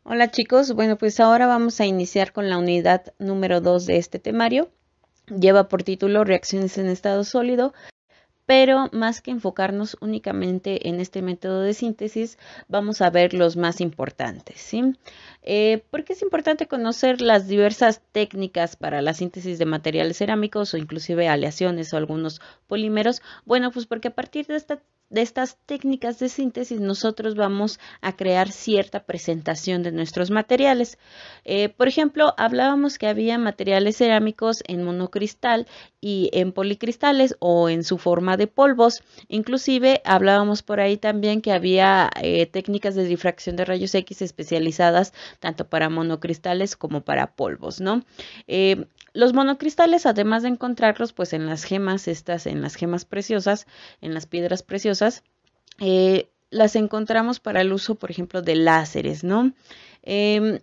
Hola chicos, bueno pues ahora vamos a iniciar con la unidad número 2 de este temario. Lleva por título Reacciones en estado sólido, pero más que enfocarnos únicamente en este método de síntesis, vamos a ver los más importantes, ¿sí? ¿Por qué es importante conocer las diversas técnicas para la síntesis de materiales cerámicos o inclusive aleaciones o algunos polímeros? Bueno, pues porque a partir de estas técnicas de síntesis nosotros vamos a crear cierta presentación de nuestros materiales. Por ejemplo, hablábamos que había materiales cerámicos en monocristal y en policristales o en su forma de polvos. Inclusive hablábamos por ahí también que había técnicas de difracción de rayos X especializadas tanto para monocristales como para polvos, ¿no? Los monocristales, además de encontrarlos pues en las gemas, en las gemas preciosas, en las piedras preciosas, las encontramos para el uso, por ejemplo, de láseres, ¿no? Eh,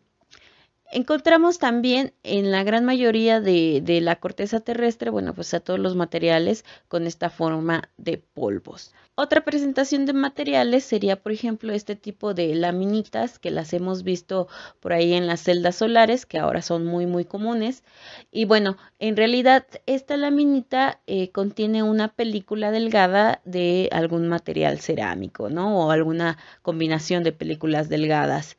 Encontramos también en la gran mayoría de la corteza terrestre, bueno, pues a todos los materiales con esta forma de polvos. Otra presentación de materiales sería, por ejemplo, este tipo de laminitas que las hemos visto por ahí en las celdas solares, que ahora son muy comunes. Y bueno, en realidad esta laminita contiene una película delgada de algún material cerámico, ¿no? O alguna combinación de películas delgadas.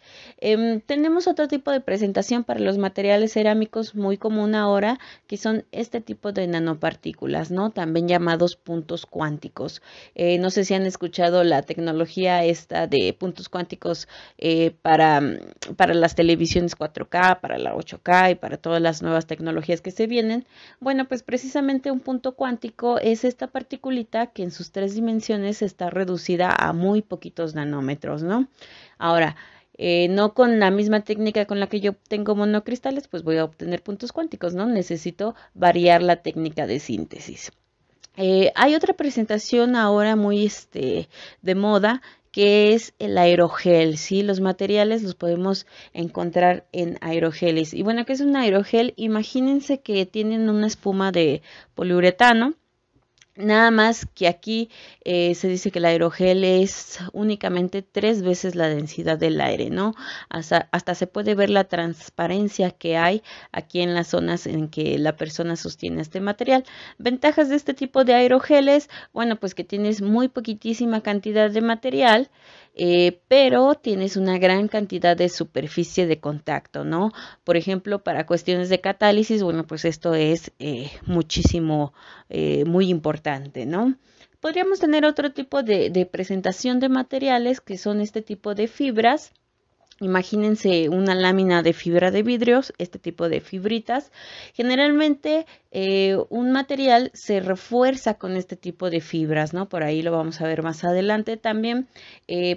Tenemos otro tipo de presentación para los materiales cerámicos muy común ahora, que son este tipo de nanopartículas, ¿no? También llamados puntos cuánticos. No sé si han escuchado la tecnología esta de puntos cuánticos para las televisiones 4K, para la 8K y para todas las nuevas tecnologías que se vienen. Bueno, pues precisamente un punto cuántico es esta particulita que en sus tres dimensiones está reducida a muy poquitos nanómetros, ¿no? Ahora, no con la misma técnica con la que yo obtengo monocristales, pues voy a obtener puntos cuánticos, ¿no? Necesito variar la técnica de síntesis. Hay otra presentación ahora muy de moda que es el aerogel, ¿sí? Los materiales los podemos encontrar en aerogeles. Y bueno, ¿qué es un aerogel? Imagínense que tienen una espuma de poliuretano. Nada más que aquí se dice que el aerogel es únicamente 3 veces la densidad del aire, ¿no? Hasta se puede ver la transparencia que hay aquí en las zonas en que la persona sostiene este material. Ventajas de este tipo de aerogeles, bueno, pues que tienes muy poquitísima cantidad de material, pero tienes una gran cantidad de superficie de contacto, ¿no? Por ejemplo, para cuestiones de catálisis, bueno, pues esto es muy importante, ¿no? Podríamos tener otro tipo de presentación de materiales que son este tipo de fibras. Imagínense una lámina de fibra de vidrios, este tipo de fibritas. Generalmente un material se refuerza con este tipo de fibras, ¿no? Por ahí lo vamos a ver más adelante también.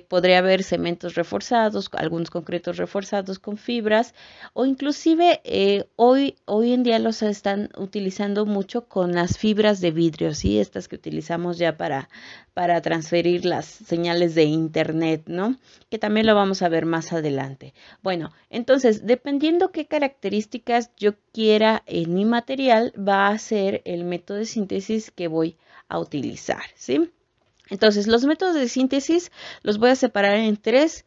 Podría haber cementos reforzados, algunos concretos reforzados con fibras o inclusive hoy en día los están utilizando mucho con las fibras de vidrio, ¿sí? Estas que utilizamos ya para transferir las señales de internet, ¿no? Que también lo vamos a ver más adelante. Bueno, entonces, dependiendo qué características yo quiera en mi material, va a ser el método de síntesis que voy a utilizar, ¿sí? Entonces, los métodos de síntesis los voy a separar en tres.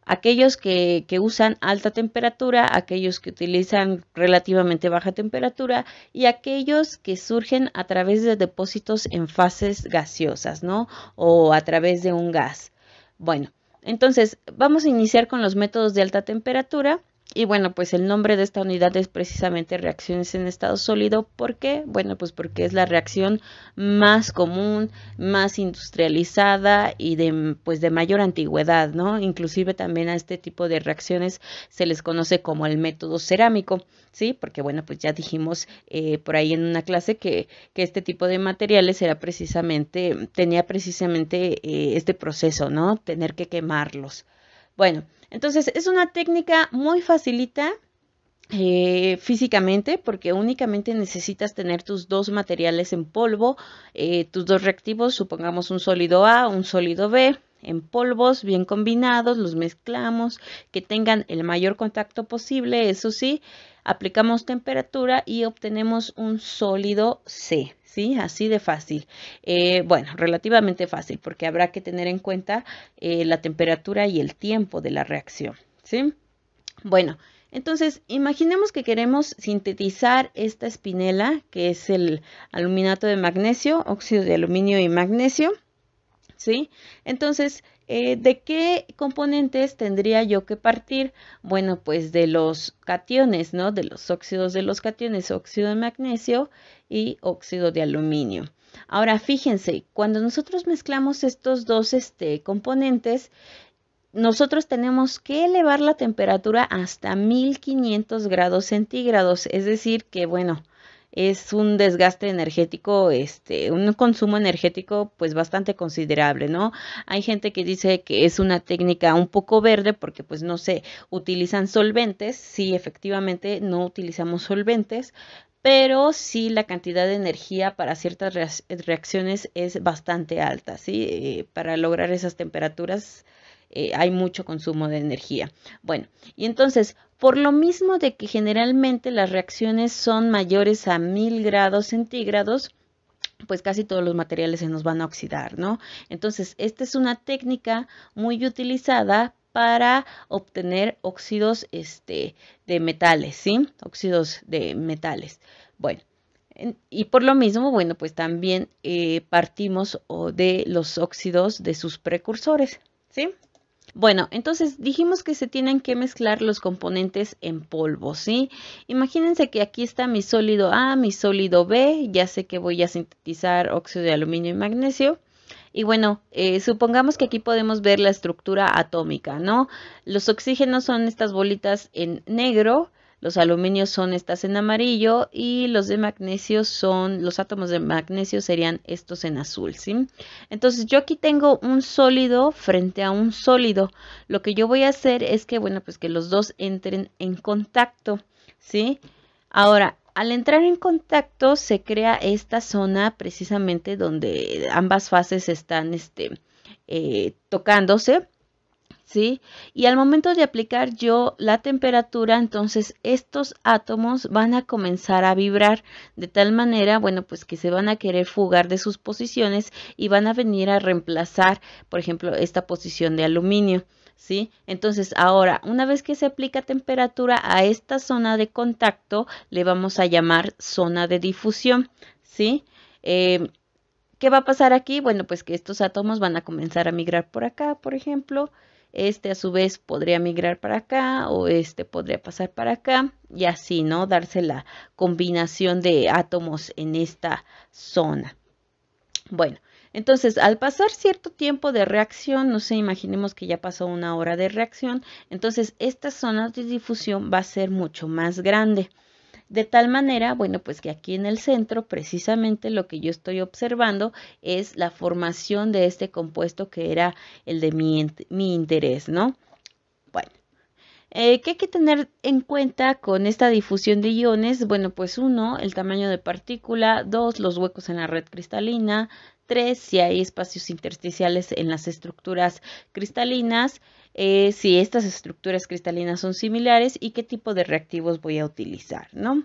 Aquellos que usan alta temperatura, aquellos que utilizan relativamente baja temperatura y aquellos que surgen a través de depósitos en fases gaseosas, ¿no? O a través de un gas. Bueno, entonces vamos a iniciar con los métodos de alta temperatura. Y bueno, pues el nombre de esta unidad es precisamente reacciones en estado sólido. ¿Por qué? Bueno, pues porque es la reacción más común, más industrializada y pues de mayor antigüedad, ¿no? Inclusive también a este tipo de reacciones se les conoce como el método cerámico, ¿sí? Porque bueno, pues ya dijimos por ahí en una clase que este tipo de materiales tenía precisamente este proceso, ¿no? Tener que quemarlos. Bueno, entonces es una técnica muy facilita físicamente porque únicamente necesitas tener tus dos materiales en polvo, tus dos reactivos, supongamos un sólido A, un sólido B, en polvos bien combinados, los mezclamos, que tengan el mayor contacto posible, eso sí, aplicamos temperatura y obtenemos un sólido C. ¿Sí? Así de fácil. Bueno, relativamente fácil porque habrá que tener en cuenta la temperatura y el tiempo de la reacción. ¿Sí? Bueno, entonces imaginemos que queremos sintetizar esta espinela, que es el aluminato de magnesio, óxido de aluminio y magnesio, ¿sí? Entonces, ¿de qué componentes tendría yo que partir? Bueno, pues de los cationes, ¿no? De los óxidos de los cationes, óxido de magnesio y óxido de aluminio. Ahora, fíjense, cuando nosotros mezclamos estos dos componentes, nosotros tenemos que elevar la temperatura hasta 1500 grados centígrados, es decir, que bueno, es un desgaste energético, un consumo energético pues bastante considerable, ¿no? Hay gente que dice que es una técnica un poco verde porque pues no se utilizan solventes, sí, efectivamente no utilizamos solventes, pero sí la cantidad de energía para ciertas reacciones es bastante alta, ¿sí? Para lograr esas temperaturas hay mucho consumo de energía. Bueno, y entonces, por lo mismo de que generalmente las reacciones son mayores a 1000 grados centígrados, pues casi todos los materiales se nos van a oxidar, ¿no? Entonces, esta es una técnica muy utilizada para obtener óxidos de metales, ¿sí? Óxidos de metales. Bueno, y por lo mismo, bueno, pues también partimos de los óxidos de sus precursores, ¿sí? Bueno, entonces dijimos que se tienen que mezclar los componentes en polvo, ¿sí? Imagínense que aquí está mi sólido A, mi sólido B, ya sé que voy a sintetizar óxido de aluminio y magnesio. Y bueno, supongamos que aquí podemos ver la estructura atómica, ¿no? Los oxígenos son estas bolitas en negro, los aluminios son estas en amarillo y los de magnesio son, los átomos de magnesio serían estos en azul, ¿sí? Entonces yo aquí tengo un sólido frente a un sólido. Lo que yo voy a hacer es que, bueno, pues que los dos entren en contacto, ¿sí? Ahora, al entrar en contacto se crea esta zona precisamente donde ambas fases están tocándose, ¿sí? Y al momento de aplicar yo la temperatura, entonces estos átomos van a comenzar a vibrar de tal manera, bueno, pues que se van a querer fugar de sus posiciones y van a venir a reemplazar, por ejemplo, esta posición de aluminio. ¿Sí? Entonces, ahora, una vez que se aplica temperatura a esta zona de contacto, le vamos a llamar zona de difusión, ¿sí? ¿Qué va a pasar aquí? Bueno, pues que estos átomos van a comenzar a migrar por acá, por ejemplo. Este a su vez podría migrar para acá o este podría pasar para acá y así, ¿no? Darse la combinación de átomos en esta zona. Bueno, entonces al pasar cierto tiempo de reacción, no sé, imaginemos que ya pasó una hora de reacción, entonces esta zona de difusión va a ser mucho más grande. De tal manera, bueno, pues que aquí en el centro, precisamente lo que yo estoy observando es la formación de este compuesto que era el de mi interés, ¿no? Bueno, ¿qué hay que tener en cuenta con esta difusión de iones? Bueno, pues uno, el tamaño de partícula, dos, los huecos en la red cristalina, tres, si hay espacios intersticiales en las estructuras cristalinas, si estas estructuras cristalinas son similares y qué tipo de reactivos voy a utilizar, ¿no?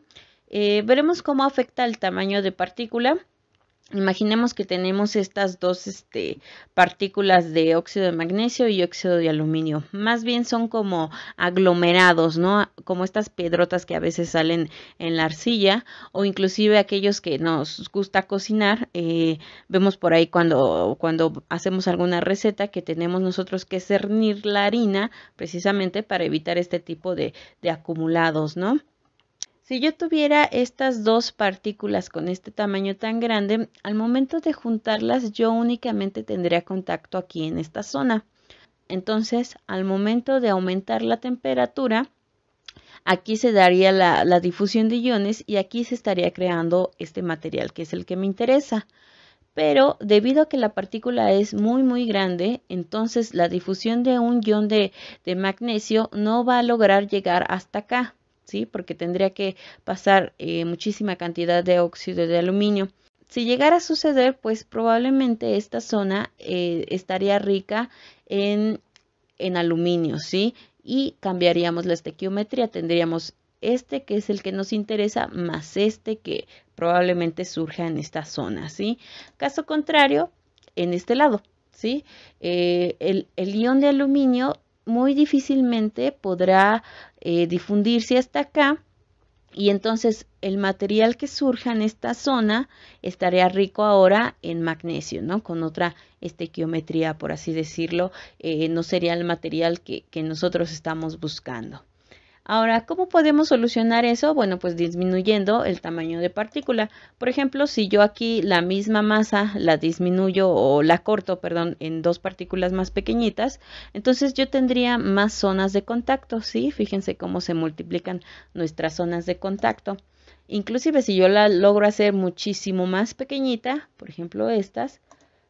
Veremos cómo afecta el tamaño de partícula. Imaginemos que tenemos estas dos partículas de óxido de magnesio y óxido de aluminio. Más bien son como aglomerados, ¿no? Como estas piedrotas que a veces salen en la arcilla o inclusive aquellos que nos gusta cocinar. Vemos por ahí cuando hacemos alguna receta que tenemos nosotros que cernir la harina precisamente para evitar este tipo de acumulados, ¿no? Si yo tuviera estas dos partículas con este tamaño tan grande, al momento de juntarlas yo únicamente tendría contacto aquí en esta zona. Entonces, al momento de aumentar la temperatura, aquí se daría la difusión de iones y aquí se estaría creando este material que es el que me interesa. Pero debido a que la partícula es muy grande, entonces la difusión de un ion de magnesio no va a lograr llegar hasta acá. ¿Sí? Porque tendría que pasar muchísima cantidad de óxido de aluminio. Si llegara a suceder, pues probablemente esta zona estaría rica en aluminio, ¿sí? Y cambiaríamos la estequiometría, tendríamos este que es el que nos interesa, más este que probablemente surja en esta zona, ¿sí? Caso contrario, en este lado, ¿sí? El ion de aluminio muy difícilmente podrá difundirse hasta acá. Y entonces el material que surja en esta zona estaría rico ahora en magnesio, ¿no? Con otra estequiometría, por así decirlo, no sería el material que nosotros estamos buscando. Ahora, ¿cómo podemos solucionar eso? Bueno, pues disminuyendo el tamaño de partícula. Por ejemplo, si yo aquí la misma masa la disminuyo o la corto, perdón, en dos partículas más pequeñitas, entonces yo tendría más zonas de contacto, ¿sí? Fíjense cómo se multiplican nuestras zonas de contacto. Inclusive si yo la logro hacer muchísimo más pequeñita, por ejemplo estas,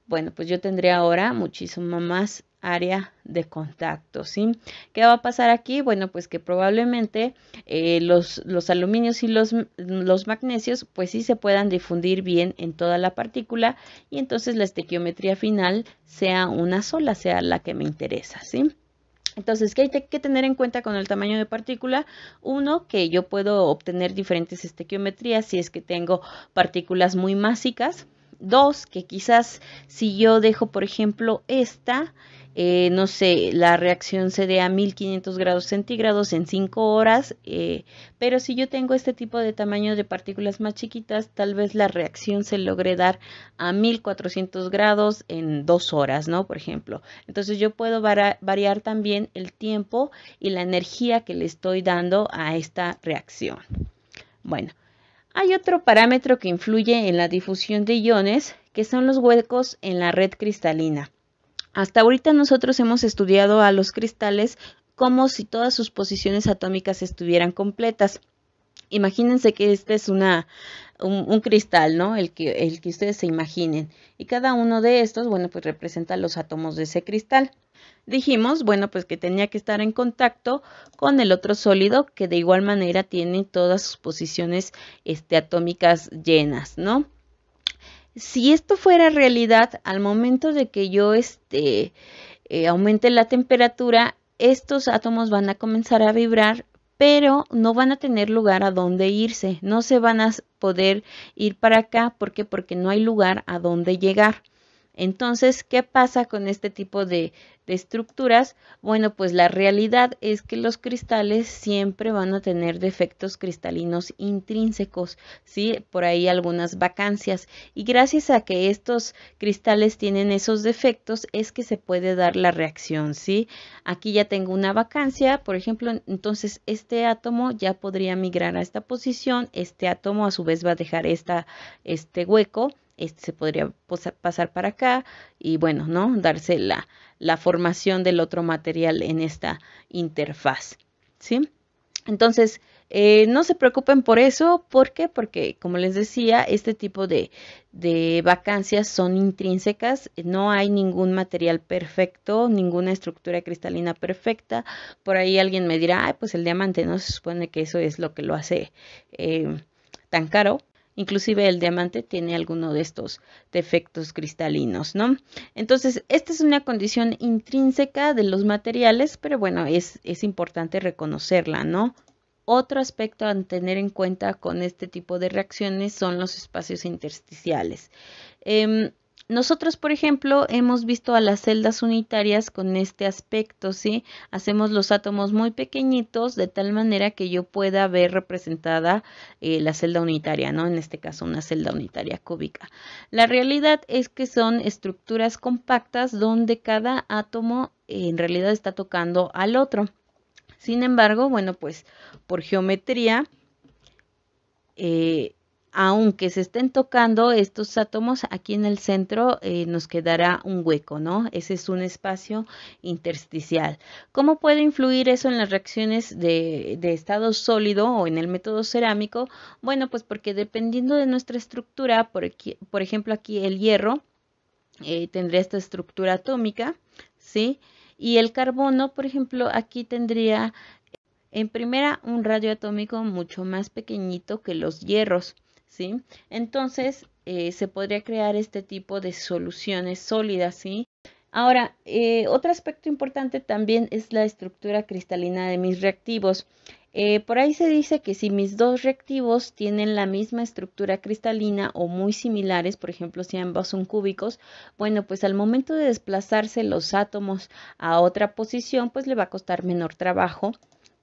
bueno, pues yo tendría ahora muchísimo más área de contacto, ¿sí? ¿Qué va a pasar aquí? Bueno, pues que probablemente los aluminios y los magnesios pues sí se puedan difundir bien en toda la partícula y entonces la estequiometría final sea una sola, sea la que me interesa, ¿sí? Entonces, ¿qué hay que tener en cuenta con el tamaño de partícula? Uno, que yo puedo obtener diferentes estequiometrías si es que tengo partículas muy másicas. Dos, que quizás si yo dejo, por ejemplo, esta, no sé, la reacción se dé a 1500 grados centígrados en 5 horas, pero si yo tengo este tipo de tamaño de partículas más chiquitas, tal vez la reacción se logre dar a 1400 grados en 2 horas, ¿no? Por ejemplo. Entonces yo puedo variar también el tiempo y la energía que le estoy dando a esta reacción. Bueno, hay otro parámetro que influye en la difusión de iones, que son los huecos en la red cristalina. Hasta ahorita nosotros hemos estudiado a los cristales como si todas sus posiciones atómicas estuvieran completas. Imagínense que este es un cristal, ¿no? El que ustedes se imaginen. Y cada uno de estos, bueno, pues representa los átomos de ese cristal. Dijimos, bueno, pues que tenía que estar en contacto con el otro sólido que de igual manera tiene todas sus posiciones atómicas llenas, ¿no? Si esto fuera realidad, al momento de que yo aumente la temperatura, estos átomos van a comenzar a vibrar, pero no van a tener lugar a donde irse, no se van a poder ir para acá, ¿por qué? Porque no hay lugar a donde llegar. Entonces, ¿qué pasa con este tipo de estructuras? Bueno, pues la realidad es que los cristales siempre van a tener defectos cristalinos intrínsecos, ¿sí? Por ahí algunas vacancias. Y gracias a que estos cristales tienen esos defectos, es que se puede dar la reacción, ¿sí? Aquí ya tengo una vacancia, por ejemplo, entonces este átomo ya podría migrar a esta posición, este átomo a su vez va a dejar este hueco. Se podría pasar para acá y bueno, ¿no? Darse la formación del otro material en esta interfaz, ¿sí? Entonces, no se preocupen por eso. ¿Por qué? Porque, como les decía, este tipo de vacancias son intrínsecas. No hay ningún material perfecto, ninguna estructura cristalina perfecta. Por ahí alguien me dirá, ay, pues el diamante, ¿no? Se supone que eso es lo que lo hace tan caro. Inclusive el diamante tiene alguno de estos defectos cristalinos, ¿no? Entonces, esta es una condición intrínseca de los materiales, pero bueno, es importante reconocerla, ¿no? Otro aspecto a tener en cuenta con este tipo de reacciones son los espacios intersticiales. Nosotros, por ejemplo, hemos visto a las celdas unitarias con este aspecto, ¿sí? Hacemos los átomos muy pequeñitos de tal manera que yo pueda ver representada la celda unitaria, ¿no? En este caso, una celda unitaria cúbica. La realidad es que son estructuras compactas donde cada átomo en realidad está tocando al otro. Sin embargo, bueno, pues por geometría, aunque se estén tocando estos átomos, aquí en el centro nos quedará un hueco, ¿no? Ese es un espacio intersticial. ¿Cómo puede influir eso en las reacciones de estado sólido o en el método cerámico? Bueno, pues porque dependiendo de nuestra estructura, por ejemplo, aquí el hierro tendría esta estructura atómica, ¿sí? Y el carbono, por ejemplo, aquí tendría en primera un radio atómico mucho más pequeñito que los hierros, ¿sí? Entonces se podría crear este tipo de soluciones sólidas, ¿sí? Ahora, otro aspecto importante también es la estructura cristalina de mis reactivos. Por ahí se dice que si mis dos reactivos tienen la misma estructura cristalina o muy similares, por ejemplo, si ambos son cúbicos, bueno, pues al momento de desplazarse los átomos a otra posición, pues le va a costar menor trabajo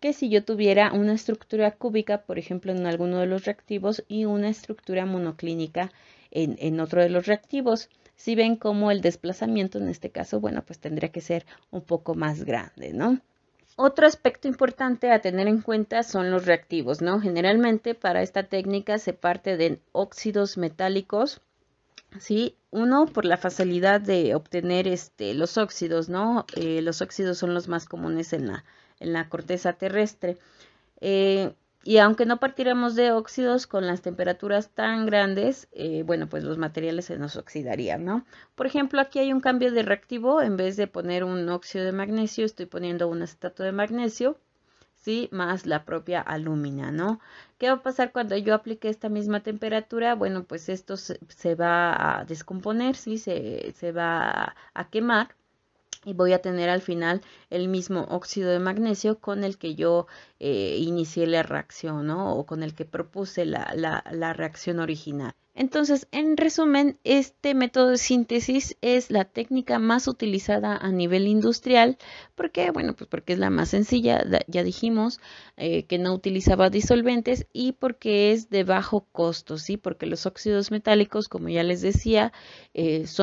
que si yo tuviera una estructura cúbica, por ejemplo, en alguno de los reactivos y una estructura monoclínica en otro de los reactivos. Si ven cómo el desplazamiento en este caso, bueno, pues tendría que ser un poco más grande, ¿no? Otro aspecto importante a tener en cuenta son los reactivos, ¿no? Generalmente para esta técnica se parte de óxidos metálicos, ¿sí? Uno, por la facilidad de obtener los óxidos, ¿no? Los óxidos son los más comunes en la corteza terrestre. Y aunque no partiéramos de óxidos con las temperaturas tan grandes, bueno, pues los materiales se nos oxidarían, ¿no? Por ejemplo, aquí hay un cambio de reactivo. En vez de poner un óxido de magnesio, estoy poniendo un acetato de magnesio, ¿sí? Más la propia alúmina, ¿no? ¿Qué va a pasar cuando yo aplique esta misma temperatura? Bueno, pues esto se va a descomponer, ¿sí? Se va a quemar. Y voy a tener al final el mismo óxido de magnesio con el que yo inicié la reacción, ¿no? O con el que propuse la reacción original. Entonces, en resumen, este método de síntesis es la técnica más utilizada a nivel industrial. ¿Por qué? Bueno, pues porque es la más sencilla, ya dijimos, que no utilizaba disolventes y porque es de bajo costo, ¿sí? Porque los óxidos metálicos, como ya les decía, es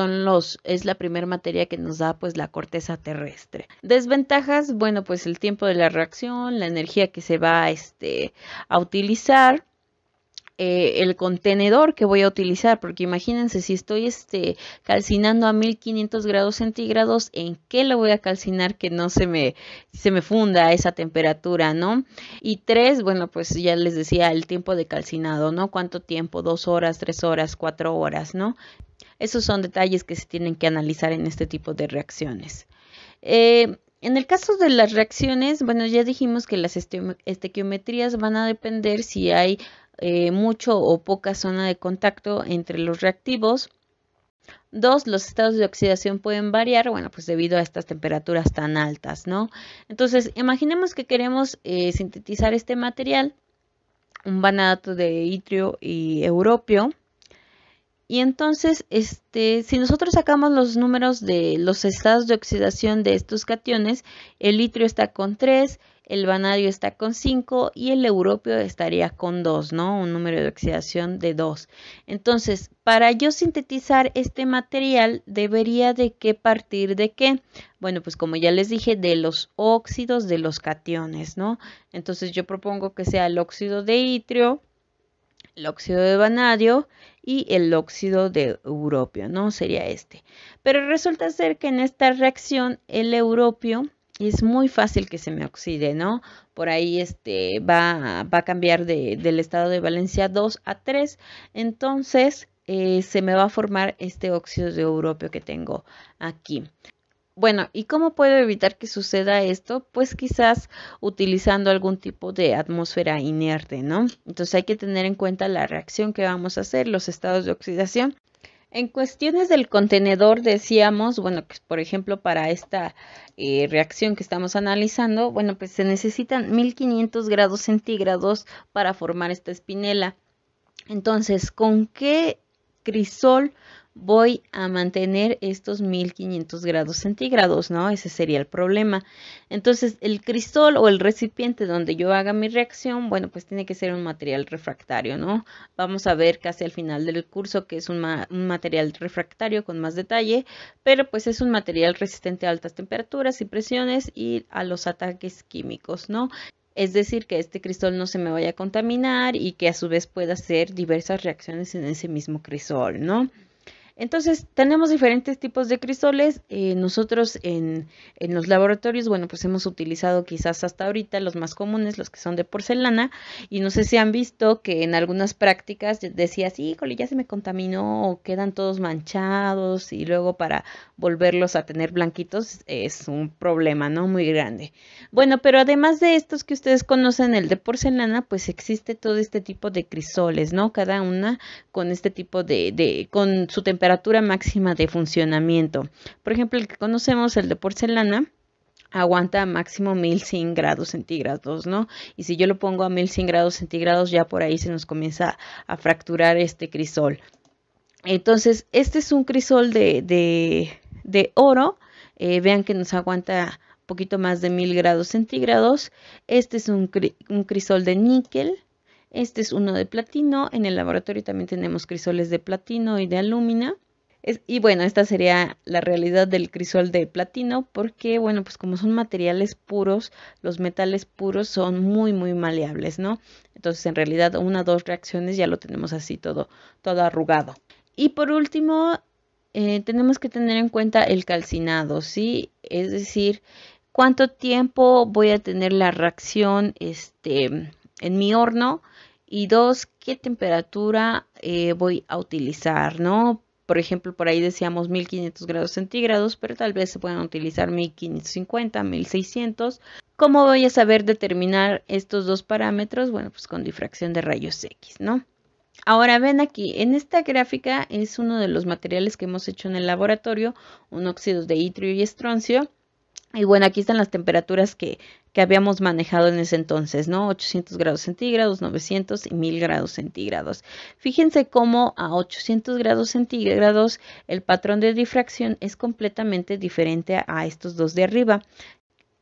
la primera materia que nos da pues la corteza terrestre. Desventajas, bueno, pues el tiempo de la reacción, la energía que se va a utilizar, el contenedor que voy a utilizar, porque imagínense si estoy calcinando a 1500 grados centígrados, ¿en qué lo voy a calcinar que no se me funda a esa temperatura, ¿no? Y 3, bueno, pues ya les decía el tiempo de calcinado, ¿no? ¿Cuánto tiempo? 2 horas, 3 horas, 4 horas, ¿no? Esos son detalles que se tienen que analizar en este tipo de reacciones. En el caso de las reacciones, bueno, ya dijimos que las estequiometrías van a depender si hay mucho o poca zona de contacto entre los reactivos. 2, los estados de oxidación pueden variar, bueno, pues debido a estas temperaturas tan altas, ¿no? Entonces, imaginemos que queremos sintetizar este material, un vanato de itrio y europio. Y entonces, si nosotros sacamos los números de los estados de oxidación de estos cationes, el itrio está con 3, el vanadio está con 5 y el europio estaría con 2, ¿no? Un número de oxidación de 2. Entonces, para yo sintetizar este material, debería de qué partir de qué. Bueno, pues como ya les dije, de los óxidos de los cationes, ¿no? Entonces, yo propongo que sea el óxido de itrio, el óxido de vanadio y el óxido de europio, ¿no? Sería este. Pero resulta ser que en esta reacción el es muy fácil que se me oxide, ¿no? Por ahí va a cambiar del estado de valencia 2 a 3. Entonces se me va a formar este óxido de europio que tengo aquí. Bueno, ¿y cómo puedo evitar que suceda esto? Pues quizás utilizando algún tipo de atmósfera inerte, ¿no? Entonces hay que tener en cuenta la reacción que vamos a hacer, los estados de oxidación. En cuestiones del contenedor decíamos, bueno, que por ejemplo para esta reacción que estamos analizando, bueno, pues se necesitan 1500 grados centígrados para formar esta espinela. Entonces, ¿con qué crisol voy a mantener estos 1500 grados centígrados, ¿no? Ese sería el problema. Entonces, el crisol o el recipiente donde yo haga mi reacción, bueno, pues tiene que ser un material refractario, ¿no? Vamos a ver casi al final del curso que es un material refractario con más detalle, pero pues es un material resistente a altas temperaturas y presiones y a los ataques químicos, ¿no? Es decir, que este crisol no se me vaya a contaminar y que a su vez pueda hacer diversas reacciones en ese mismo crisol, ¿no? Entonces, tenemos diferentes tipos de crisoles. Nosotros en los laboratorios, bueno, pues hemos utilizado quizás hasta ahorita los más comunes, los que son de porcelana. Y no sé si han visto que en algunas prácticas decías, híjole, ya se me contaminó o quedan todos manchados y luego para volverlos a tener blanquitos es un problema, ¿no? Muy grande. Bueno, pero además de estos que ustedes conocen, el de porcelana, pues existe todo este tipo de crisoles, ¿no? Cada una con este tipo con su temperatura máxima de funcionamiento. Por ejemplo, el que conocemos, el de porcelana, aguanta máximo 1100 grados centígrados, ¿no? Y si yo lo pongo a 1100 grados centígrados, ya por ahí se nos comienza a fracturar este crisol. Entonces, este es un crisol de oro. Vean que nos aguanta poquito más de 1000 grados centígrados. Este es un crisol de níquel. Este es uno de platino. En el laboratorio también tenemos crisoles de platino y de alúmina. Y bueno, esta sería la realidad del crisol de platino, porque bueno, pues como son materiales puros, los metales puros son muy maleables, ¿no? Entonces en realidad 1 o 2 reacciones ya lo tenemos así todo arrugado. Y por último, tenemos que tener en cuenta el calcinado, ¿sí? Es decir, cuánto tiempo voy a tener la reacción en mi horno, y 2, qué temperatura voy a utilizar, ¿no? Por ejemplo, por ahí decíamos 1500 grados centígrados, pero tal vez se puedan utilizar 1550, 1600. ¿Cómo voy a saber determinar estos dos parámetros? Bueno, pues con difracción de rayos X, ¿no? Ahora ven aquí, en esta gráfica es uno de los materiales que hemos hecho en el laboratorio, un óxido de itrio y estroncio. Y bueno, aquí están las temperaturas que habíamos manejado en ese entonces, ¿no? 800 grados centígrados, 900 y 1000 grados centígrados. Fíjense cómo a 800 grados centígrados el patrón de difracción es completamente diferente a estos dos de arriba.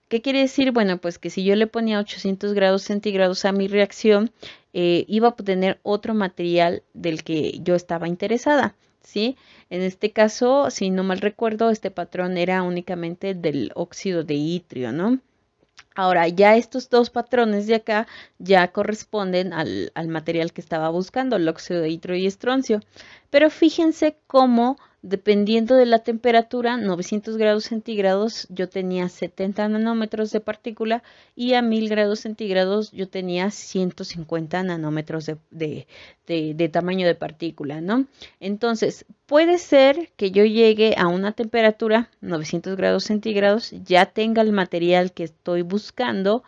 ¿Qué quiere decir? Bueno, pues que si yo le ponía 800 grados centígrados a mi reacción, iba a obtener otro material del que yo estaba interesada, ¿sí? En este caso, si no mal recuerdo, este patrón era únicamente del óxido de itrio, ¿no? Ahora, ya estos dos patrones de acá ya corresponden al material que estaba buscando, el óxido de itrio y estroncio. Pero fíjense cómo, dependiendo de la temperatura, 900 grados centígrados yo tenía 70 nanómetros de partícula, y a 1000 grados centígrados yo tenía 150 nanómetros de tamaño de partícula, ¿no? Entonces, puede ser que yo llegue a una temperatura 900 grados centígrados, ya tenga el material que estoy buscando,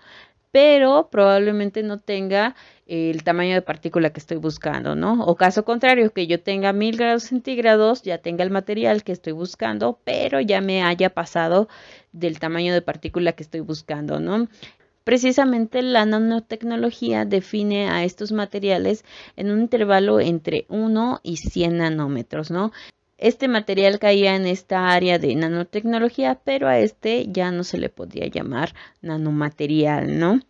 pero probablemente no tenga el tamaño de partícula que estoy buscando, ¿no? O caso contrario, que yo tenga 1000 grados centígrados, ya tenga el material que estoy buscando, pero ya me haya pasado del tamaño de partícula que estoy buscando, ¿no? Precisamente la nanotecnología define a estos materiales en un intervalo entre 1 y 100 nanómetros, ¿no? Este material caía en esta área de nanotecnología, pero a este ya no se le podía llamar nanomaterial, ¿no?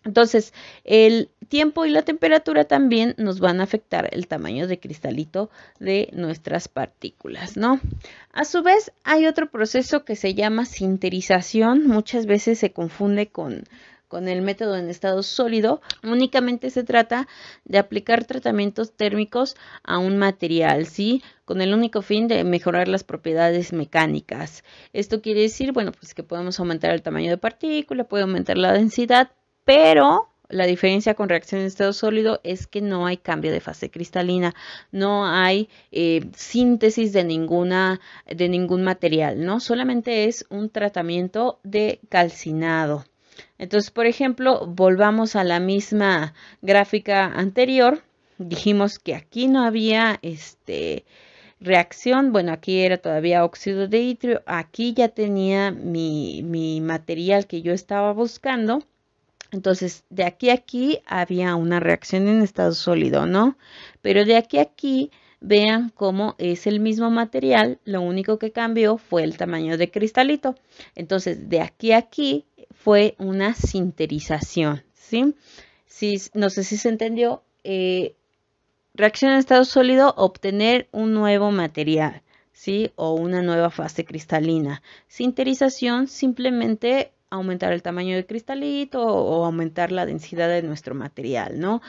Entonces, el tiempo y la temperatura también nos van a afectar el tamaño de cristalito de nuestras partículas, ¿no? A su vez, hay otro proceso que se llama sinterización. Muchas veces se confunde con el método en estado sólido. Únicamente se trata de aplicar tratamientos térmicos a un material, ¿sí? Con el único fin de mejorar las propiedades mecánicas. Esto quiere decir, bueno, pues que podemos aumentar el tamaño de partícula, puede aumentar la densidad, pero la diferencia con reacción en estado sólido es que no hay cambio de fase cristalina, no hay síntesis de ningún material, ¿no? Solamente es un tratamiento de calcinado. Entonces, por ejemplo, volvamos a la misma gráfica anterior. Dijimos que aquí no había reacción. Bueno, aquí era todavía óxido de itrio. Aquí ya tenía mi material que yo estaba buscando. Entonces, de aquí a aquí había una reacción en estado sólido, ¿no? Pero de aquí a aquí, vean cómo es el mismo material, lo único que cambió fue el tamaño de cristalito. Entonces, de aquí a aquí fue una sinterización, ¿sí? No sé si se entendió. Reacción en estado sólido, obtener un nuevo material, ¿sí? O una nueva fase cristalina. Sinterización, simplemente aumentar el tamaño del cristalito o aumentar la densidad de nuestro material, ¿no?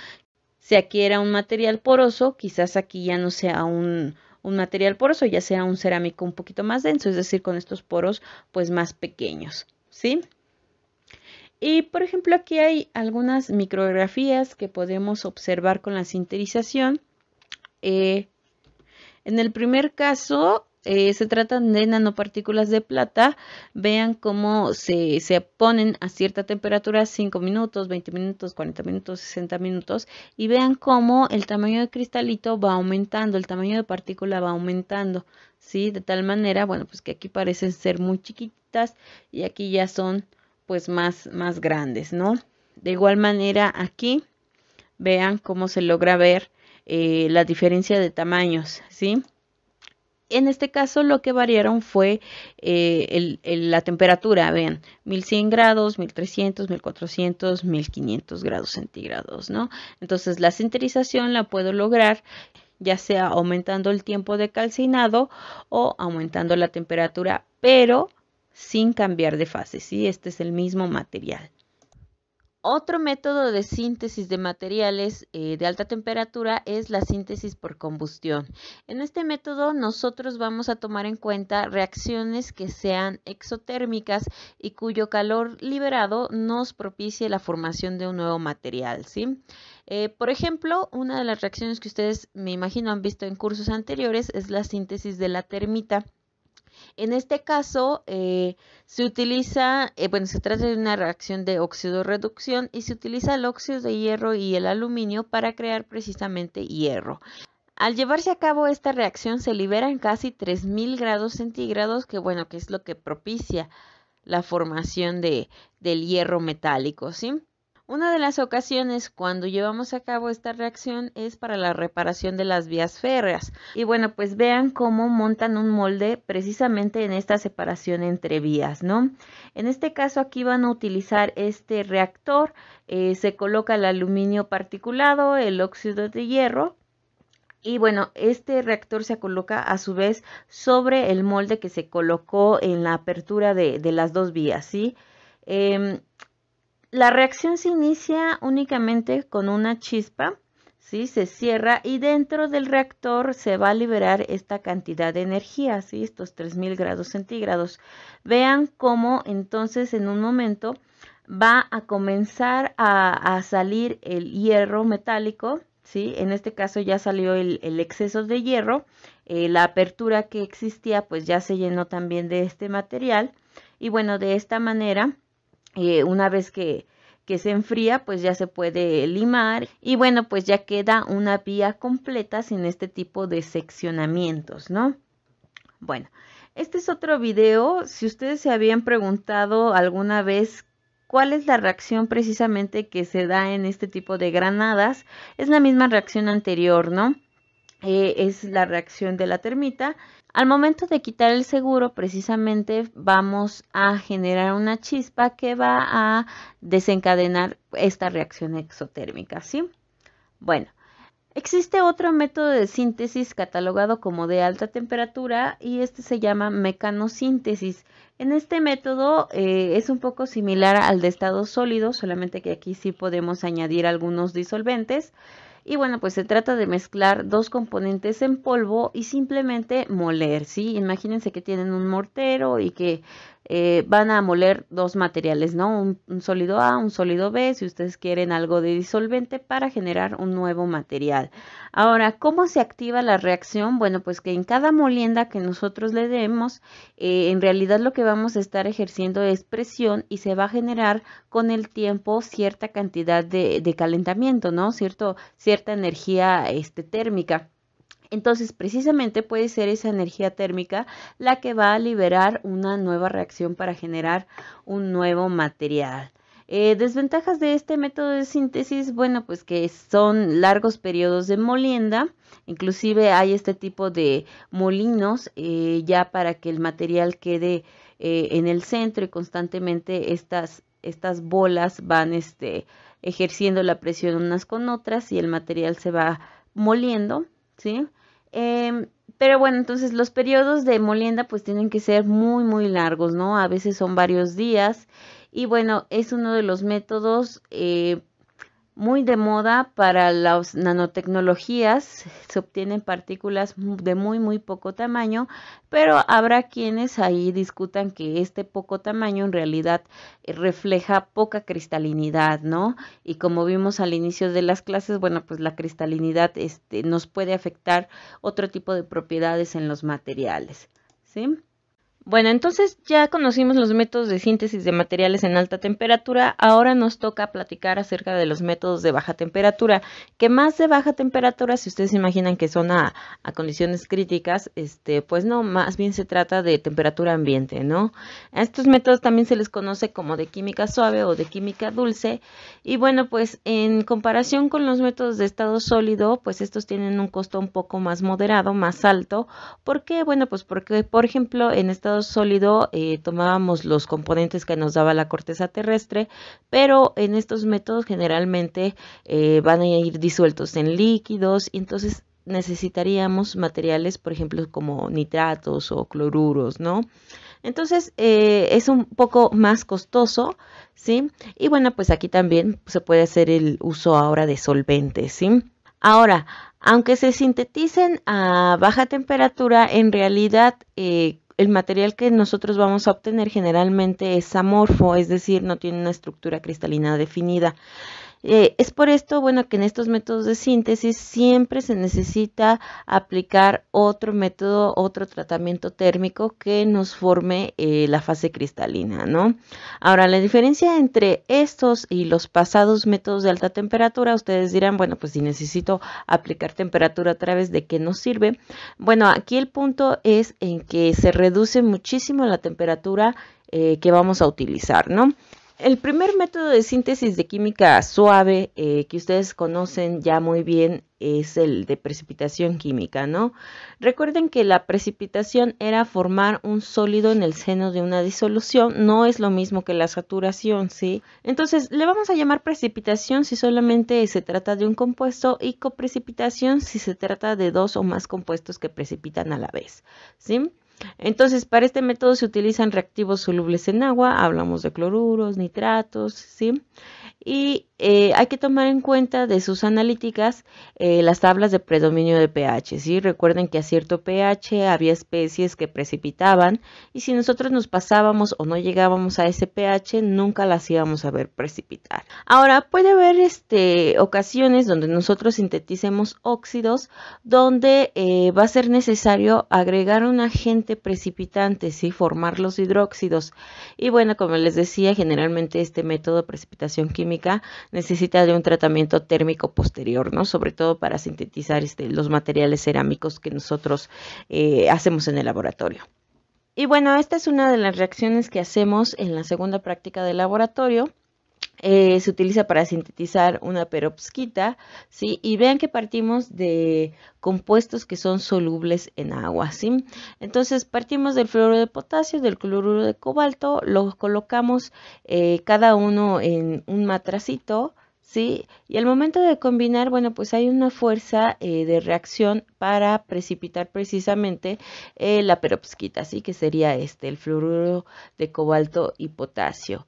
Si aquí era un material poroso, quizás aquí ya no sea un material poroso, ya sea un cerámico un poquito más denso, es decir, con estos poros pues más pequeños, ¿sí? Y por ejemplo, aquí hay algunas micrografías que podemos observar con la sinterización. En el primer caso, se tratan de nanopartículas de plata. Vean cómo se ponen a cierta temperatura, 5 minutos, 20 minutos, 40 minutos, 60 minutos, y vean cómo el tamaño de cristalito va aumentando, el tamaño de partícula va aumentando, ¿sí? De tal manera, bueno, pues que aquí parecen ser muy chiquitas y aquí ya son pues más grandes, ¿no? De igual manera aquí, vean cómo se logra ver la diferencia de tamaños, ¿sí? En este caso lo que variaron fue la temperatura, vean, 1100 grados, 1300, 1400, 1500 grados centígrados, ¿no? Entonces la sinterización la puedo lograr ya sea aumentando el tiempo de calcinado o aumentando la temperatura, pero sin cambiar de fase, ¿sí? Este es el mismo material. Otro método de síntesis de materiales de alta temperatura es la síntesis por combustión. En este método nosotros vamos a tomar en cuenta reacciones que sean exotérmicas y cuyo calor liberado nos propicie la formación de un nuevo material, ¿sí? Por ejemplo, una de las reacciones que ustedes me imagino han visto en cursos anteriores es la síntesis de la termita. En este caso, se utiliza, se trata de una reacción de óxido-reducción y se utiliza el óxido de hierro y el aluminio para crear precisamente hierro. Al llevarse a cabo esta reacción se liberan casi 3000 grados centígrados, que es lo que propicia la formación del hierro metálico, ¿sí? Una de las ocasiones cuando llevamos a cabo esta reacción es para la reparación de las vías férreas. Y pues vean cómo montan un molde precisamente en esta separación entre vías, ¿no? En este caso aquí van a utilizar este reactor, se coloca el aluminio particulado, el óxido de hierro. Y este reactor se coloca a su vez sobre el molde que se colocó en la apertura de las dos vías, ¿sí? La reacción se inicia únicamente con una chispa, ¿sí? Se cierra y dentro del reactor se va a liberar esta cantidad de energía, ¿sí? Estos 3000 grados centígrados. Vean cómo entonces en un momento va a comenzar a salir el hierro metálico, ¿sí? En este caso ya salió el exceso de hierro, la apertura que existía pues ya se llenó también de este material y de esta manera una vez que se enfría pues ya se puede limar y pues ya queda una vía completa sin este tipo de seccionamientos, ¿no? Este es otro video. Si ustedes se habían preguntado alguna vez cuál es la reacción precisamente que se da en este tipo de granadas, es la misma reacción anterior, ¿no? Es la reacción de la termita. Al momento de quitar el seguro, precisamente vamos a generar una chispa que va a desencadenar esta reacción exotérmica, ¿sí? Existe otro método de síntesis catalogado como de alta temperatura y este se llama mecanosíntesis. En este método es un poco similar al de estado sólido, solamente que aquí sí podemos añadir algunos disolventes. Y pues se trata de mezclar dos componentes en polvo y simplemente moler, ¿sí? Imagínense que tienen un mortero y que van a moler dos materiales, ¿no? Un sólido A, un sólido B, si ustedes quieren algo de disolvente para generar un nuevo material. Ahora, ¿cómo se activa la reacción? Pues que en cada molienda que nosotros le demos, en realidad lo que vamos a estar ejerciendo es presión y se va a generar con el tiempo cierta cantidad de calentamiento, ¿no? Cierta energía térmica. Entonces, precisamente puede ser esa energía térmica la que va a liberar una nueva reacción para generar un nuevo material. Desventajas de este método de síntesis, pues que son largos periodos de molienda, inclusive hay este tipo de molinos ya para que el material quede en el centro y constantemente estas bolas van ejerciendo la presión unas con otras y el material se va moliendo, ¿sí? Pero entonces los periodos de molienda pues tienen que ser muy, muy largos, ¿no? A veces son varios días y es uno de los métodos muy de moda para las nanotecnologías. Se obtienen partículas de muy, muy poco tamaño, pero habrá quienes ahí discutan que este poco tamaño en realidad refleja poca cristalinidad, ¿no? Y como vimos al inicio de las clases, pues la cristalinidad nos puede afectar otro tipo de propiedades en los materiales, ¿sí? Bueno, entonces ya conocimos los métodos de síntesis de materiales en alta temperatura. Ahora nos toca platicar acerca de los métodos de baja temperatura, que más de baja temperatura, si ustedes se imaginan que son a condiciones críticas, pues no, más bien se trata de temperatura ambiente, ¿no? A estos métodos también se les conoce como de química suave o de química dulce. Y bueno, pues en comparación con los métodos de estado sólido, pues estos tienen un costo un poco más moderado, más alto. ¿Por qué? Bueno, pues porque, por ejemplo, en estado sólido tomábamos los componentes que nos daba la corteza terrestre, pero en estos métodos generalmente van a ir disueltos en líquidos y entonces necesitaríamos materiales, por ejemplo, como nitratos o cloruros, ¿no? Entonces es un poco más costoso, ¿sí? Y bueno, pues aquí también se puede hacer el uso ahora de solventes, ¿sí? Ahora, aunque se sinteticen a baja temperatura, en realidad el material que nosotros vamos a obtener generalmente es amorfo, es decir, no tiene una estructura cristalina definida. Es por esto, bueno, que en estos métodos de síntesis siempre se necesita aplicar otro método, otro tratamiento térmico que nos forme la fase cristalina, ¿no? Ahora, la diferencia entre estos y los pasados métodos de alta temperatura, ustedes dirán, bueno, pues si necesito aplicar temperatura a través de qué nos sirve. Bueno, aquí el punto es en que se reduce muchísimo la temperatura que vamos a utilizar, ¿no? El primer método de síntesis de química suave que ustedes conocen ya muy bien es el de precipitación química, ¿no? Recuerden que la precipitación era formar un sólido en el seno de una disolución, no es lo mismo que la saturación, ¿sí? Entonces, le vamos a llamar precipitación si solamente se trata de un compuesto y coprecipitación si se trata de dos o más compuestos que precipitan a la vez, ¿sí? Entonces, para este método se utilizan reactivos solubles en agua, hablamos de cloruros, nitratos, ¿sí? Y hay que tomar en cuenta de sus analíticas las tablas de predominio de pH, ¿sí? Recuerden que a cierto pH había especies que precipitaban y si nosotros nos pasábamos o no llegábamos a ese pH, nunca las íbamos a ver precipitar. Ahora, puede haber ocasiones donde nosotros sinteticemos óxidos, donde va a ser necesario agregar un agente precipitante, ¿sí? Formar los hidróxidos. Y bueno, como les decía, generalmente este método de precipitación química necesita de un tratamiento térmico posterior, ¿no? Sobre todo para sintetizar los materiales cerámicos que nosotros hacemos en el laboratorio. Y bueno, esta es una de las reacciones que hacemos en la segunda práctica de laboratorio. Se utiliza para sintetizar una perovskita, ¿sí? Y vean que partimos de compuestos que son solubles en agua, ¿sí? Entonces partimos del fluoruro de potasio, del cloruro de cobalto, lo colocamos cada uno en un matracito, ¿sí? Y al momento de combinar, bueno, pues hay una fuerza de reacción para precipitar precisamente la perovskita, ¿sí? Que sería el fluoruro de cobalto y potasio.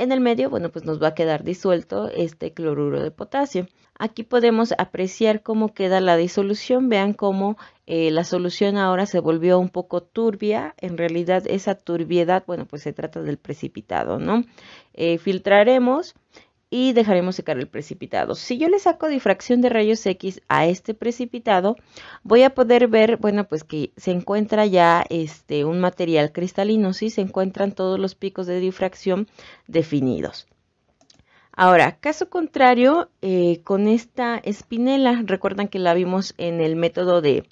En el medio, bueno, pues nos va a quedar disuelto este cloruro de potasio. Aquí podemos apreciar cómo queda la disolución. Vean cómo la solución ahora se volvió un poco turbia. En realidad esa turbiedad, bueno, pues se trata del precipitado, ¿no? Filtraremos y dejaremos secar el precipitado. Si yo le saco difracción de rayos X a este precipitado, voy a poder ver, bueno, pues que se encuentra ya un material cristalino, ¿sí? Se encuentran todos los picos de difracción definidos. Ahora, caso contrario, con esta espinela, recuerdan que la vimos en el método de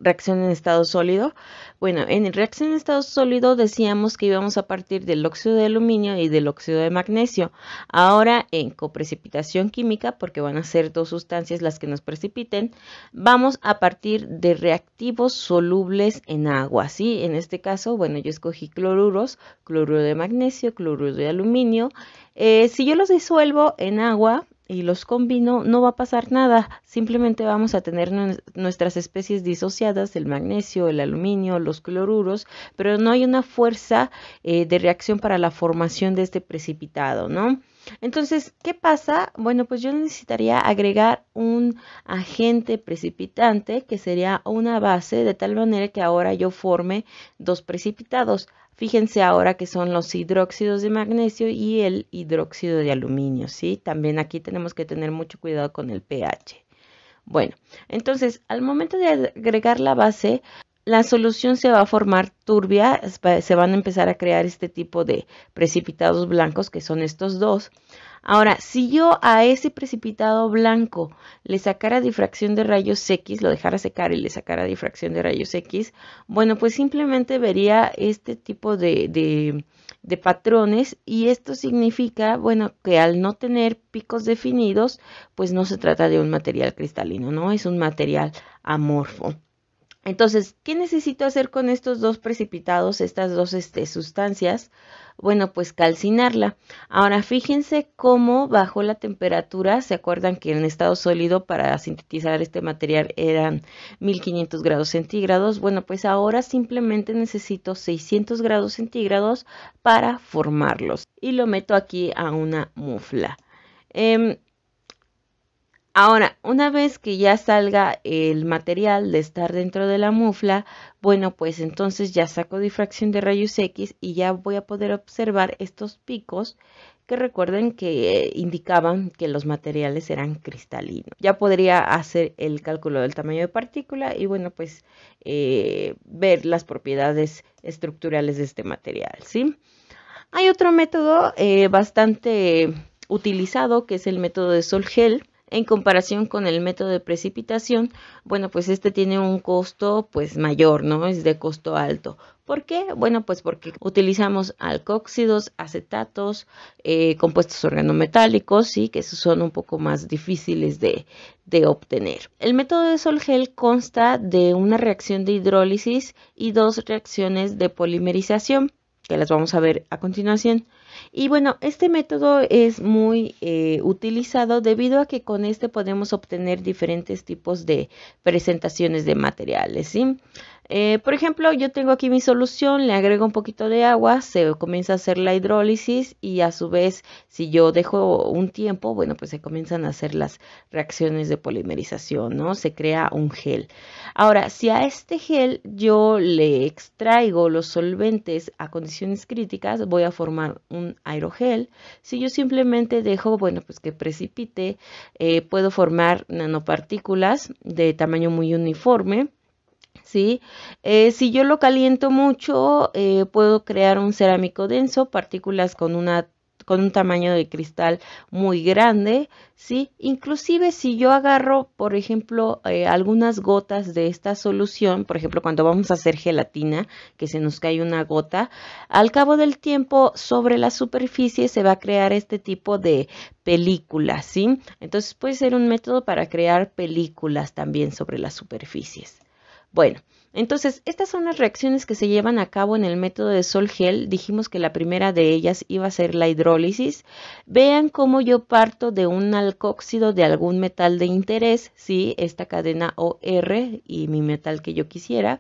reacción en estado sólido. Bueno, en reacción en estado sólido decíamos que íbamos a partir del óxido de aluminio y del óxido de magnesio. Ahora en coprecipitación química, porque van a ser dos sustancias las que nos precipiten, vamos a partir de reactivos solubles en agua, ¿sí? En este caso, bueno, yo escogí cloruros, cloruro de magnesio, cloruro de aluminio. Si yo los disuelvo en agua, y los combino, no va a pasar nada, simplemente vamos a tener nuestras especies disociadas, el magnesio, el aluminio, los cloruros, pero no hay una fuerza de reacción para la formación de este precipitado, ¿no? Entonces, ¿qué pasa? Bueno, pues yo necesitaría agregar un agente precipitante que sería una base de tal manera que ahora yo forme dos precipitados. Fíjense ahora que son los hidróxidos de magnesio y el hidróxido de aluminio, ¿sí? También aquí tenemos que tener mucho cuidado con el pH. Bueno, entonces al momento de agregar la base, la solución se va a formar turbia, se van a empezar a crear este tipo de precipitados blancos, que son estos dos. Ahora, si yo a ese precipitado blanco le sacara difracción de rayos X, lo dejara secar y le sacara difracción de rayos X, bueno, pues simplemente vería este tipo de patrones, y esto significa, bueno, que al no tener picos definidos, pues no se trata de un material cristalino, ¿no? Es un material amorfo. Entonces, ¿qué necesito hacer con estos dos precipitados, estas dos sustancias? Bueno, pues calcinarla. Ahora, fíjense cómo bajo la temperatura. ¿Se acuerdan que en estado sólido para sintetizar este material eran 1500 grados centígrados? Bueno, pues ahora simplemente necesito 600 grados centígrados para formarlos. Y lo meto aquí a una mufla. Ahora, una vez que ya salga el material de estar dentro de la mufla, bueno, pues entonces ya saco difracción de rayos X y ya voy a poder observar estos picos que recuerden que indicaban que los materiales eran cristalinos. Ya podría hacer el cálculo del tamaño de partícula y bueno, pues ver las propiedades estructurales de este material, ¿sí? Hay otro método bastante utilizado, que es el método de Sol-Gel. En comparación con el método de precipitación, bueno, pues este tiene un costo pues mayor, ¿no? Es de costo alto. ¿Por qué? Bueno, pues porque utilizamos alcóxidos, acetatos, compuestos organometálicos, sí, que esos son un poco más difíciles de obtener. El método de Sol-Gel consta de una reacción de hidrólisis y dos reacciones de polimerización, que las vamos a ver a continuación. Y bueno, este método es muy utilizado debido a que con este podemos obtener diferentes tipos de presentaciones de materiales, ¿sí? Por ejemplo, yo tengo aquí mi solución, le agrego un poquito de agua, se comienza a hacer la hidrólisis y a su vez, si yo dejo un tiempo, bueno, pues se comienzan a hacer las reacciones de polimerización, ¿no? Se crea un gel. Ahora, si a este gel yo le extraigo los solventes a condiciones críticas, voy a formar un aerogel. Si yo simplemente dejo, bueno, pues que precipite, puedo formar nanopartículas de tamaño muy uniforme. ¿Sí? Si yo lo caliento mucho, puedo crear un cerámico denso, partículas con un tamaño de cristal muy grande, ¿sí? Inclusive si yo agarro, por ejemplo, algunas gotas de esta solución, por ejemplo, cuando vamos a hacer gelatina, que se nos cae una gota, al cabo del tiempo sobre la superficie se va a crear este tipo de películas, ¿sí? Entonces puede ser un método para crear películas también sobre las superficies. Bueno, entonces estas son las reacciones que se llevan a cabo en el método de Sol-Gel. Dijimos que la primera de ellas iba a ser la hidrólisis. Vean cómo yo parto de un alcóxido de algún metal de interés, ¿sí? Esta cadena OR y mi metal que yo quisiera.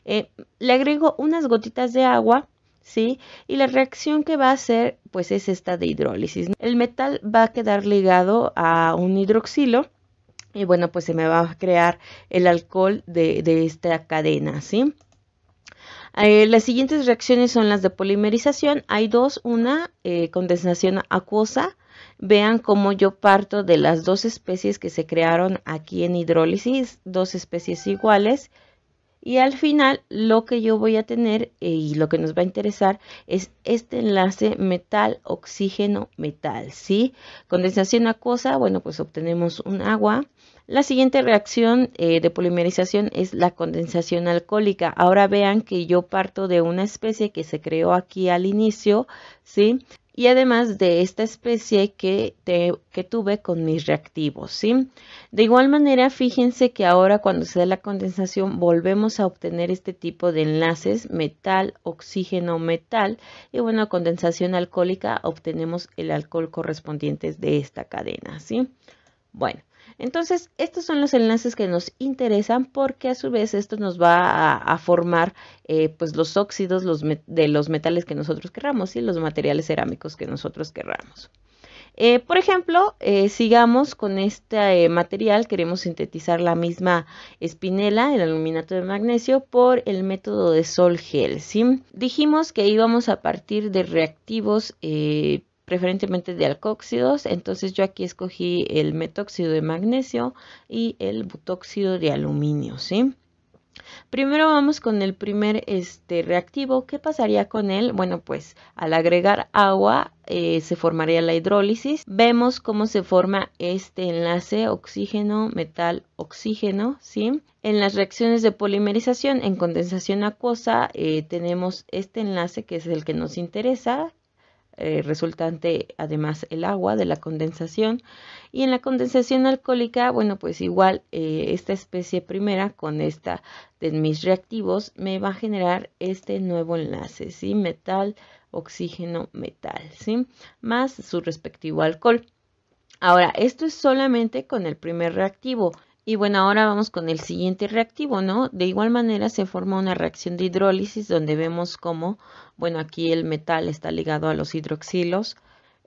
Le agrego unas gotitas de agua, ¿sí? Y la reacción que va a hacer, pues es esta de hidrólisis. El metal va a quedar ligado a un hidroxilo. Y bueno, pues se me va a crear el alcohol de esta cadena, ¿sí? Las siguientes reacciones son las de polimerización. Hay dos, una condensación acuosa. Vean cómo yo parto de las dos especies que se crearon aquí en hidrólisis, dos especies iguales. Y al final lo que yo voy a tener y lo que nos va a interesar es este enlace metal-oxígeno-metal, ¿sí? Condensación acuosa, bueno, pues obtenemos un agua. La siguiente reacción de polimerización es la condensación alcohólica. Ahora vean que yo parto de una especie que se creó aquí al inicio, ¿sí? Y además de esta especie que tuve con mis reactivos, ¿sí? De igual manera, fíjense que ahora cuando se da la condensación volvemos a obtener este tipo de enlaces, metal, oxígeno, metal. Y bueno, condensación alcohólica, obtenemos el alcohol correspondiente de esta cadena, ¿sí? Bueno, entonces estos son los enlaces que nos interesan porque a su vez esto nos va a formar pues los óxidos de los metales que nosotros querramos y los materiales cerámicos que nosotros querramos. Por ejemplo, sigamos con este material, queremos sintetizar la misma espinela, el aluminato de magnesio, por el método de Sol-Gel, ¿sí? Dijimos que íbamos a partir de reactivos preferentemente de alcóxidos, entonces yo aquí escogí el metóxido de magnesio y el butóxido de aluminio, ¿sí? Primero vamos con el primer reactivo. ¿Qué pasaría con él? Bueno, pues al agregar agua se formaría la hidrólisis. Vemos cómo se forma este enlace oxígeno, metal, oxígeno, ¿sí? En las reacciones de polimerización en condensación acuosa tenemos este enlace que es el que nos interesa, resultante además el agua de la condensación. Y en la condensación alcohólica, bueno, pues igual esta especie primera con esta de mis reactivos me va a generar este nuevo enlace, ¿sí? Metal, oxígeno, metal, ¿sí? Más su respectivo alcohol. Ahora, esto es solamente con el primer reactivo. Y bueno, ahora vamos con el siguiente reactivo, ¿no? De igual manera se forma una reacción de hidrólisis donde vemos cómo, bueno, aquí el metal está ligado a los hidroxilos.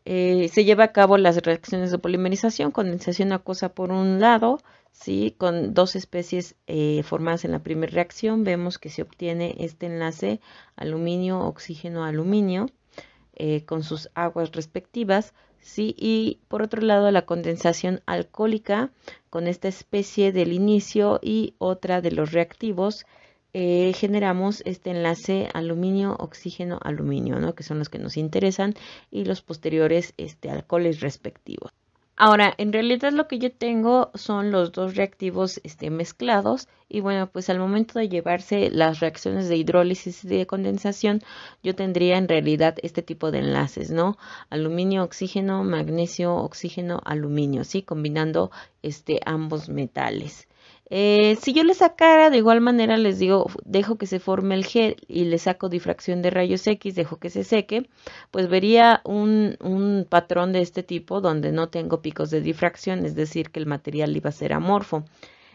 Se lleva a cabo las reacciones de polimerización, condensación acuosa por un lado, ¿sí? Con dos especies formadas en la primera reacción, vemos que se obtiene este enlace aluminio, oxígeno, aluminio, con sus aguas respectivas, ¿sí? Y por otro lado la condensación alcohólica con esta especie del inicio y otra de los reactivos, generamos este enlace aluminio, oxígeno, aluminio, ¿no? Que son los que nos interesan, y los posteriores alcoholes respectivos. Ahora, en realidad lo que yo tengo son los dos reactivos mezclados, y bueno, pues al momento de llevarse las reacciones de hidrólisis y de condensación, yo tendría en realidad este tipo de enlaces, ¿no? Aluminio, oxígeno, magnesio, oxígeno, aluminio, ¿sí? Combinando ambos metales. Si yo le sacara, de igual manera les digo, dejo que se forme el gel y le saco difracción de rayos X, dejo que se seque, pues vería un patrón de este tipo donde no tengo picos de difracción, es decir, que el material iba a ser amorfo.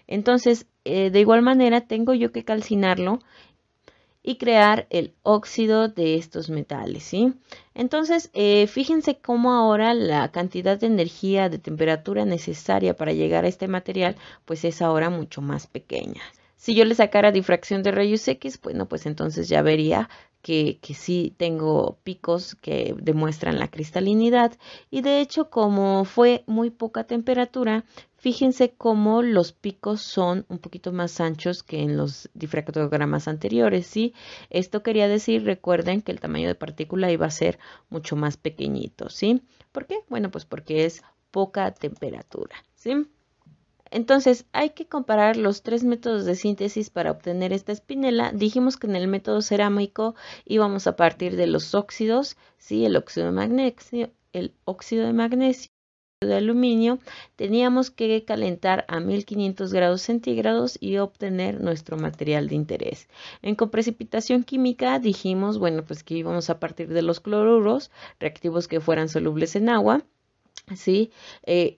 Entonces, de igual manera, tengo yo que calcinarlo y crear el óxido de estos metales, ¿sí? Entonces, fíjense cómo ahora la cantidad de energía, de temperatura necesaria para llegar a este material, pues es ahora mucho más pequeña. Si yo le sacara difracción de rayos X, bueno, pues entonces ya vería que sí tengo picos que demuestran la cristalinidad, y de hecho, como fue muy poca temperatura, fíjense cómo los picos son un poquito más anchos que en los difractogramas anteriores, ¿sí? Esto quería decir, recuerden que el tamaño de partícula iba a ser mucho más pequeñito, ¿sí? ¿Por qué? Bueno, pues porque es poca temperatura, ¿sí? Entonces, hay que comparar los tres métodos de síntesis para obtener esta espinela. Dijimos que en el método cerámico íbamos a partir de los óxidos, ¿sí? El óxido de magnesio, de aluminio, teníamos que calentar a 1500 grados centígrados y obtener nuestro material de interés. En coprecipitación química dijimos, bueno, pues que íbamos a partir de los cloruros, reactivos que fueran solubles en agua, ¿sí?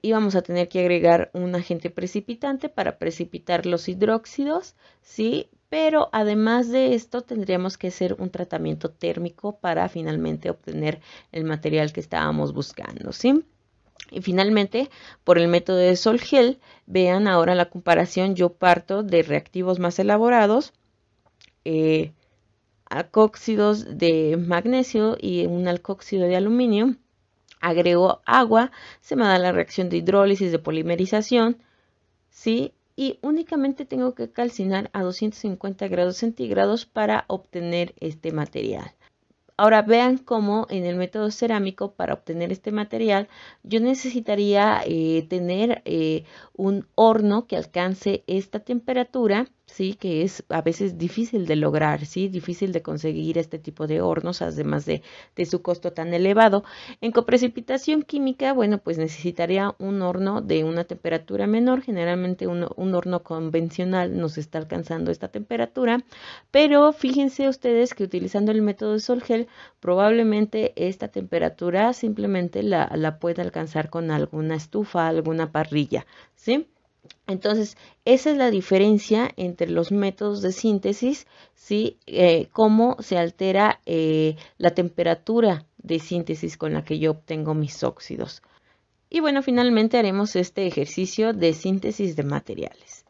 Íbamos a tener que agregar un agente precipitante para precipitar los hidróxidos, ¿sí? Pero además de esto tendríamos que hacer un tratamiento térmico para finalmente obtener el material que estábamos buscando, ¿sí? Y finalmente, por el método de Sol-Gel, vean ahora la comparación. Yo parto de reactivos más elaborados, alcóxidos de magnesio y un alcóxido de aluminio. Agrego agua, se me da la reacción de hidrólisis, de polimerización, ¿sí? Y únicamente tengo que calcinar a 250 grados centígrados para obtener este material. Ahora vean cómo en el método cerámico, para obtener este material, yo necesitaría tener un horno que alcance esta temperatura, ¿sí? Que es a veces difícil de lograr, ¿sí? Difícil de conseguir este tipo de hornos, además de su costo tan elevado. En coprecipitación química, bueno, pues necesitaría un horno de una temperatura menor. Generalmente un horno convencional nos está alcanzando esta temperatura, pero fíjense ustedes que utilizando el método de Sol-Gel, probablemente esta temperatura simplemente la pueda alcanzar con alguna estufa, alguna parrilla, ¿sí? Entonces, esa es la diferencia entre los métodos de síntesis, ¿sí? Cómo se altera la temperatura de síntesis con la que yo obtengo mis óxidos. Y bueno, finalmente haremos este ejercicio de síntesis de materiales.